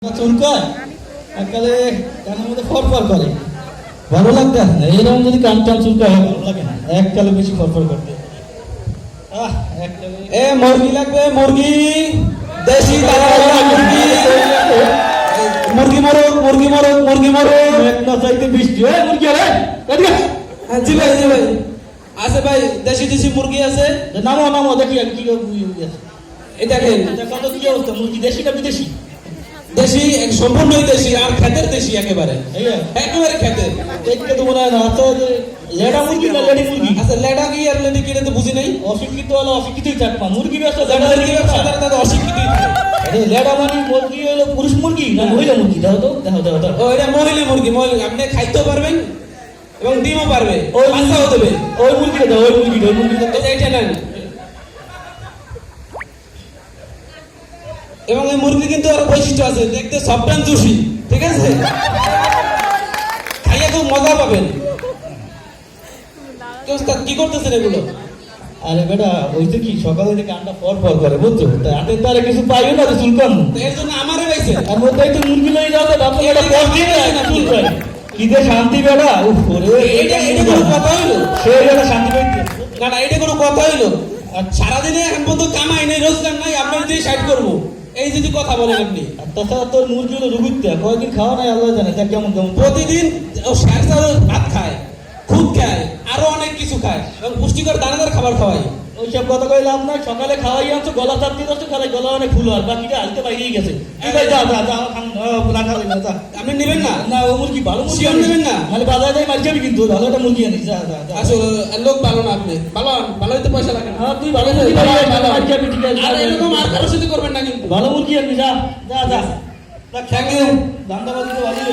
চুলকায় এককালে কানের মধ্যে ফরফর করে, ভালো লাগতে না। এইরকম যদি কান টান চুলকায় ভালো লাগে না, এককালে বেশি ফরফর করতে। এ মুরগি লাগবে, মুরগি দেশি মুরগি, মুরগি মরক, মুরগি মরক, মুরগি মরক। না চাইতে বৃষ্টি হয় মুরগি হবে। জি ভাই, জি ভাই আছে ভাই, দেশি দেশি মুরগি আছে। নামো নামো দেখি আর কি আছে। এই দেখেন কত কি অবস্থা, মুরগি দেশি না বিদেশি? দেশি, সম্পূর্ণই দেশি আর খেতের দেশি, একেবারে একেবারে খেতের। দেখতে তো মনে হয় না। আচ্ছা লেডা মুরগি না লেডি মুরগি? আচ্ছা লেডা কি আর লেডি কি তো বুঝি নাই। অশিক্ষিত হলে অশিক্ষিতই থাকবা, মুরগি ব্যবসা লেডা মুরগি সাধারণত তাদের অশিক্ষিতই থাকে। লেডা মানে মুরগি হলো পুরুষ মুরগি না মহিলা মুরগি? দেখো তো, দেখো দেখো দেখো। ও এটা মহিলা মুরগি, মহিলা। আপনি খাইতেও পারবেন এবং ডিমও পারবে, ওই বাচ্চাও দেবে। ওই মুরগিটা দাও, ওই মুরগিটা, ওই মুরগিটা এটা নেন। এবং এই মুরগি কিন্তু আরো বৈশিষ্ট্য আছে, দেখতে সফট এন্ড জুসি, ঠিক আছে? খাইয়ে খুব মজা পাবেন। কি করতেছেন এগুলো? আরে বেটা ওই তো কি সকালে থেকে আন্ডা ফর ফর করে, বুঝছো? তাই আন্ডার তারে কিছু পাইও না তো চুলকান। তো এর জন্য আমারে পাইছে। আর মধ্যে তো মুরগি লই যাও তো বাপু, এটা ফর দিয়ে না চুলকান। কি যে শান্তি বেটা, উফ ওরে। এটা কোনো কথা হইলো? সেই বেটা শান্তি পাইছে না না, এটা কোনো কথা হইলো? আর সারাদিনে এখন পর্যন্ত কামাই নেই, রোজগার নাই, আপনার দিয়ে সাইড করবো, এই যদি কথা বলেন আপনি। আর তাছাড়া তোর মুরগি হলো রুগুতে কয়েকদিন খাওয়া নাই, আল্লাহ জানে তার কেমন কেমন। প্রতিদিন ও শের চালের ভাত খায়, খুদ খায়, আরো অনেক কিছু খায় এবং পুষ্টিকর দানাদার খাবার খাওয়াই। ওইসব কথা কইলাম না, সকালে খাওয়াই আনছো, গলা চাপ দিয়ে যাচ্ছ, খালাই গলা অনেক ফুল আর বাকিটা হালতে বাইরেই গেছে। তুই ভাই যা যা যা, না খাওয়াই না, যা। আপনি নেবেন না? না ও মুরগি ভালো মুরগি শিওর নেবেন না? নাহলে বাজারে যাই মার যাবি কিন্তু, ভালো একটা মুরগি আনিস, যা যা যা। আসলে লোক ভালো না, আপনি ভালো, ভালো হইতে পয়সা লাগে না। হ্যাঁ তুই ভালো মুরগি ভালো, ভালো ভালো। মার যাবি, ঠিক আছে। আর এরকম আর কারোর সাথে করবেন না কিন্তু। ভালো মুরগি আনিস, যা যা যা। Thank you. দান্দাবাজি তো ভালোই